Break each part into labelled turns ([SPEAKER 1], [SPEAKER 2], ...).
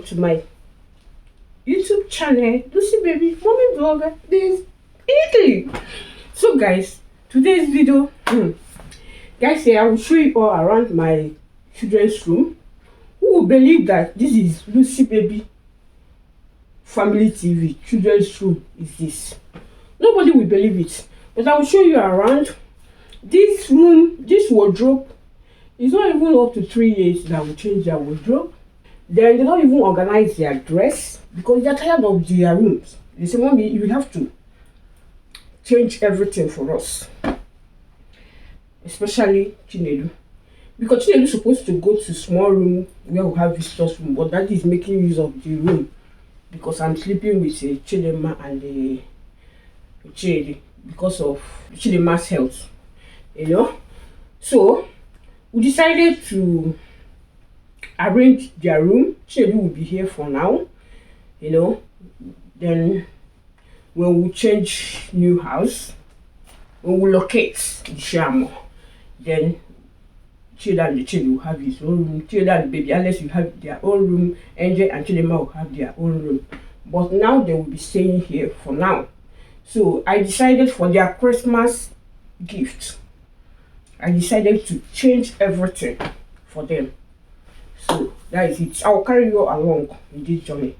[SPEAKER 1] to my YouTube channel, Lucy Baby Mommy Vlogger. This is Italy. So guys, today's video, guys, here I will show you all around my children's room. Who will believe that this is Lucy Baby Family TV? Children's room is this. Nobody will believe it, but I will show you around. This room, this wardrobe is not even up to 3 years that will change their wardrobe. Then they don't even organize their dress because they're tired of their rooms. They say, Mommy, you have to change everything for us. Especially Chinedu. Because Chinedu is supposed to go to small room where we have visitors room, but that is making use of the room because I'm sleeping with Chidema and Chidi because of Chidema's health. You know? So we decided to arrange their room. Chinedu will be here for now. You know, then when we change new house, when we locate the Shamo, then Chida and the Chidi will have his own room. Chida and the baby, unless you have their own room, Angel and Chidema will have their own room. But now they will be staying here for now. So I decided for their Christmas gift, I decided to change everything for them. So that is it. I will carry you along in this journey.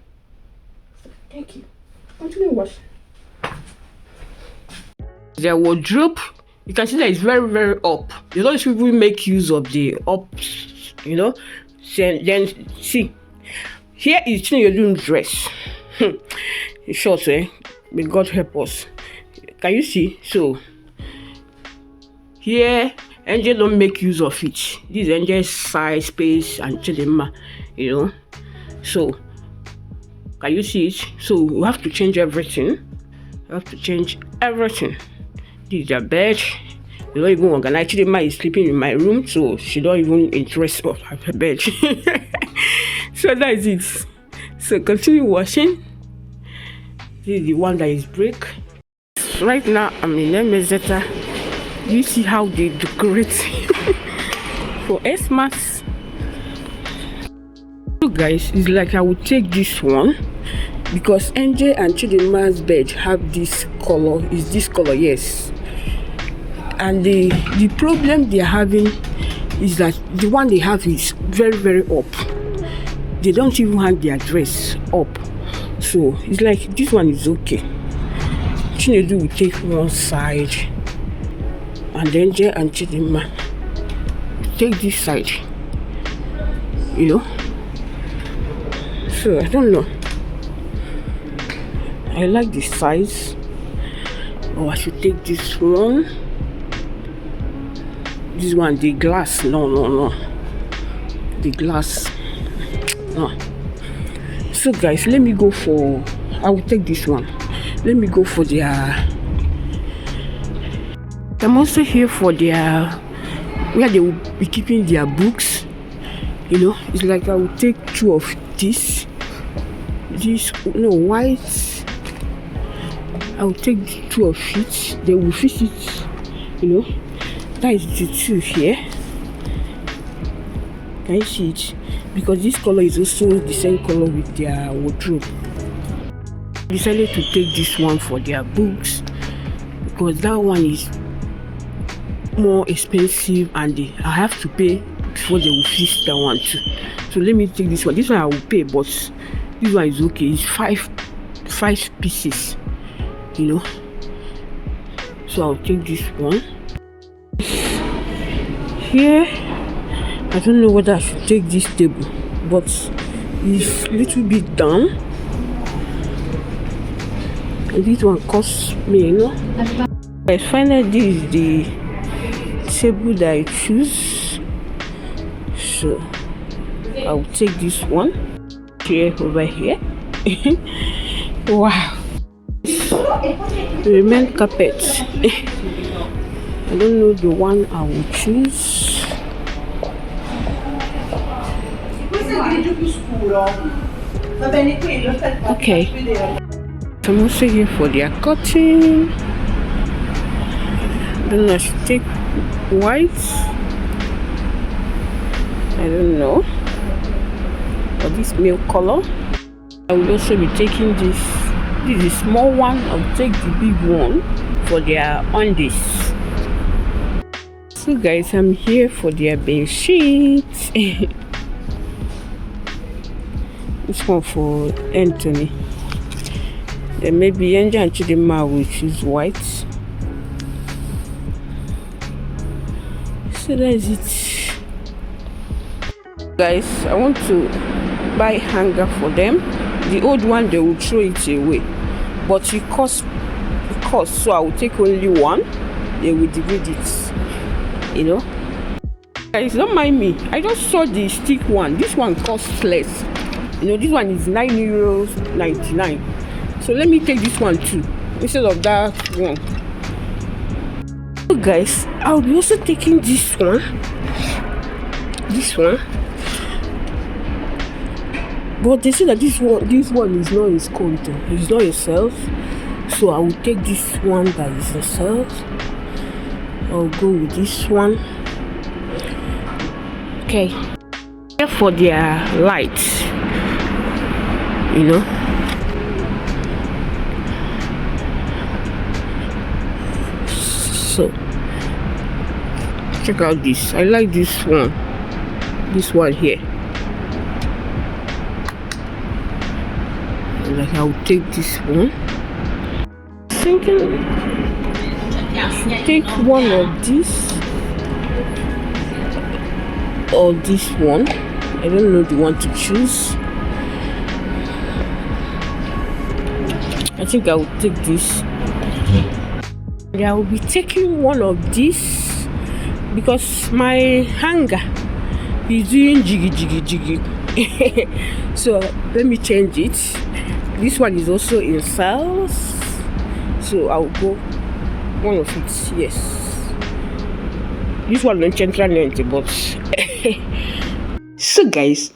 [SPEAKER 1] Thank you. Continue watching. Their wardrobe, you can see that it's very, very up. They don't even make use of the ups, you know. Then see, here is Chinedu's dress. In short, may God help us. Can you see? So here, Angel don't make use of it. This is Angel's size, space, and Chidema, you know. So can you see it? So we have to change everything. We have to change everything. This is their bed. They don't even organize. Chidema is sleeping in my room, so she don't even interest of her bed. So that is it. So continue watching. This is the one that is break. Right now I'm in Meseta. You see how they decorate for Xmas. So guys, it's like I will take this one because Angel and Chidema's bed have this color. Is this color? Yes. And the problem they are having is that the one they have is very, very up. They don't even have their dress up. So it's like this one is okay. Chinedu will take one side, and then Angel and Chidema take this side. You know. So I don't know. I like the size. Oh, I should take this one. This one, the glass. No. The glass. No. So guys, let me go for. I will take this one. Let me go for their. I'm also here for their where they will be keeping their books. You know, it's like I will take 2 of this. White. I will take 2 of it. They will fit it. You know, that is the 2 here. Can you see it? Because this color is also the same color with their wardrobe. I decided to take this one for their books because that one is more expensive and I have to pay before they will fix that one too. So let me take this one. This one I will pay, but this one is okay. It's five pieces, you know. So I'll take this one. Here, I don't know whether I should take this table, but it's a little bit down. And this one costs me, you know. I find that this is the table that I choose. So I'll take this one here over here. Wow. Remain carpet. I don't know the one I will choose. Okay. I'm also here for their cutting. Then I should take white. I don't know. for this milk color. I will also be taking this. This is a small one. I'll take the big one for their undies. So guys, I'm here for their bed sheets. This one for Anthony. Then maybe Angel and Chidima will choose white. So that's it. Guys, I want to buy hanger for them. The old one they will throw it away, but it costs, so I will take only one. They will divide it, you know. Guys, don't mind me, I just saw the stick one. This one costs less, you know. This one is €9.99, so let me take this one too instead of that one. So guys, I'll be also taking this one, but they say that this one is not in scope, it's not itself, so I will take this one that is itself. I'll go with this one. Okay, for their lights, you know. So check out this. I like this one here. Like, I'll take this one. Thinking I should take one of this or this one. I don't know the one to choose. I think I will take this. I will be taking one of these because my hanger is doing jiggy. So let me change it. This one is also in cells, so I'll go one of it. Yes, this one on central length, but so guys,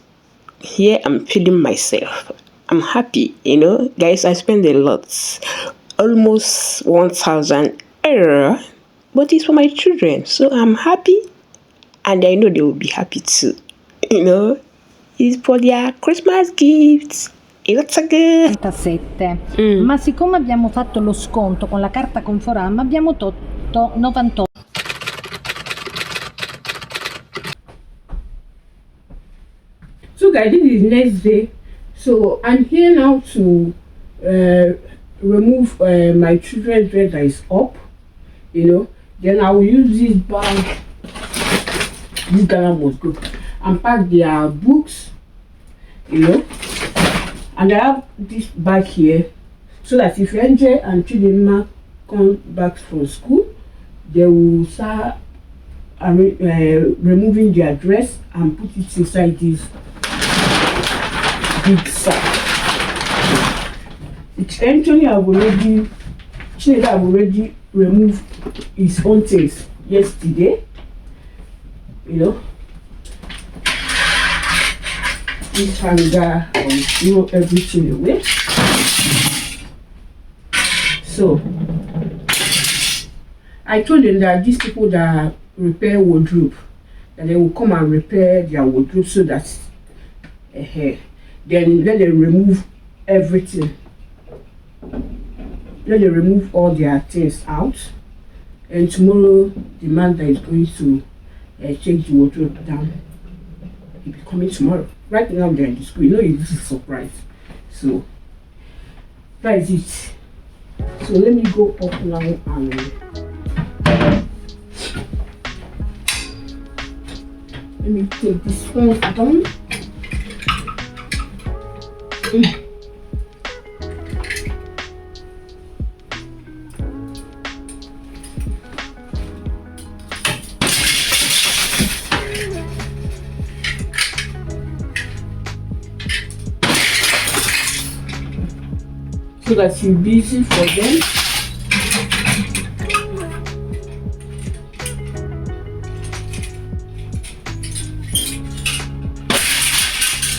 [SPEAKER 1] here I'm feeling myself. I'm happy, you know. Guys, I spend a lot, almost 1,000 €, but it's for my children, so I'm happy, and I know they will be happy too, you know. It's for their Christmas gifts. It's a good
[SPEAKER 2] 97. Ma siccome abbiamo fatto lo sconto con la carta Conforama, abbiamo tolto 98.
[SPEAKER 1] So guys, this is next day. So I'm here now to remove my children's dress that is up, you know. Then I will use this bag. This Ghana must go and pack their books, you know. And I have this bag here so that if Angel and Chidima come back from school, they will start removing their dress and put it inside this big sack. Which actually I've already removed his own things yesterday, you know. This hanger will throw everything away. So I told them that these people that repair wardrobe, that they will come and repair their wardrobe so that then let them remove everything. Let them remove all their things out, and tomorrow the man that is going to take the wardrobe down, he'll be coming tomorrow. Right now they're in the school, you know, it's a surprise. So that is it. So let me go up now and let me take this one down. So that you'll be easy for them.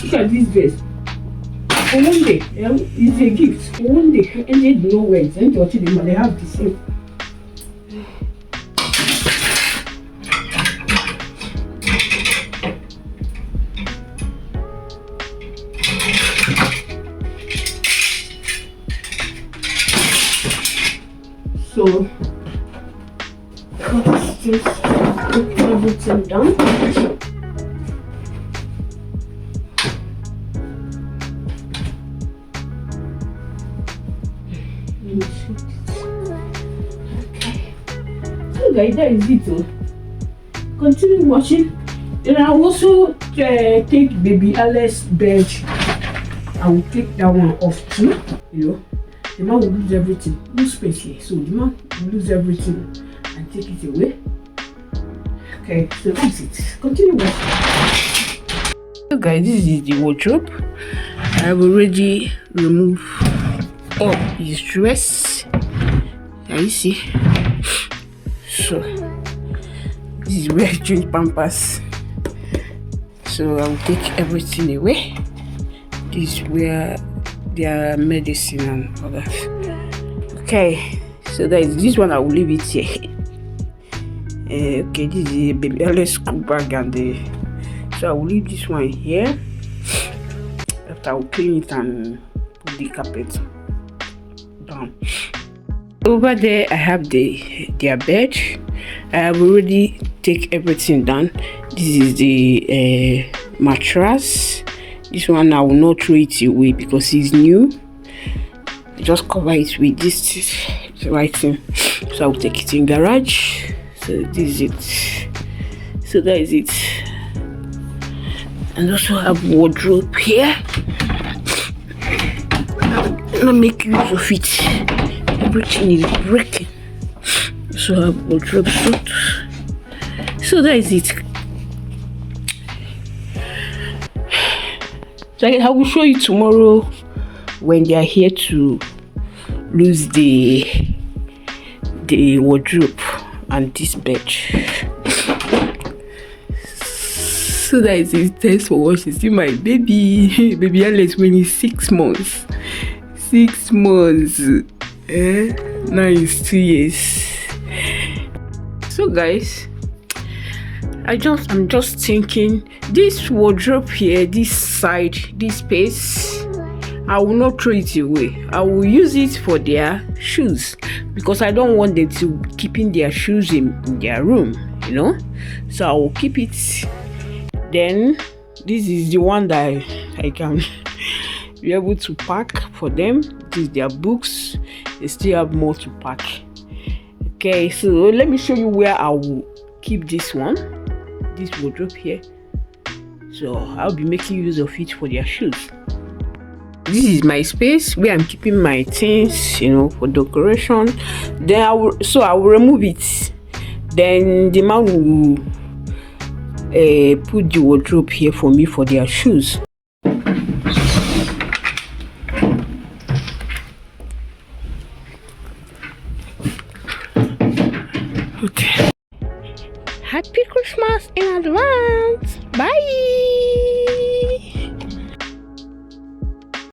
[SPEAKER 1] Look at this dress. For one day, it's a gift. For one day, and they don't know where it's and they have the same. to put everything down. Okay. So guys, that is it. Continue watching. Then I will also take baby Alice's bed. I will take that one off too. You know, the man will lose everything. No space here, so the man will lose everything and take it away. Okay, so that's it. Continue watching. So guys, this is the wardrobe. I've already removed all his dress. Can you see? So this is where I change pampers. So I'll take everything away. This is where their medicine and all that. Okay, so that is this one. I will leave it here. Okay, this is a baby Alice school bag and so I will leave this one here. After I will clean it and put the carpet down. Over there I have their bed. I have already take everything down. This is the mattress. This one I will not throw it away because it's new. Just cover it with this right thing. So I will take it in garage. So this is it. So that is it. And also have wardrobe here. I'm gonna make use of it. Everything is breaking. So I have wardrobe suit. So that is it. So I will show you tomorrow when they are here to lose the wardrobe and this bed. So that is it. Thanks for watching. See my baby Alice when he's 6 months. 6 months. Now he's 2 years. So guys, I'm just thinking this wardrobe here, this side, this space, I will not throw it away. I will use it for their shoes because I don't want them to keeping their shoes in their room, you know. So I will keep it. Then this is the one that I can be able to pack for them. This is their books. They still have more to pack. Okay, so let me show you where I will keep this one, this wardrobe here. So I'll be making use of it for their shoes. This is my space where I'm keeping my things, you know, for decoration. Then I will remove it. Then the man will put the wardrobe here for me for their shoes. Okay. Happy Christmas in advance. Bye.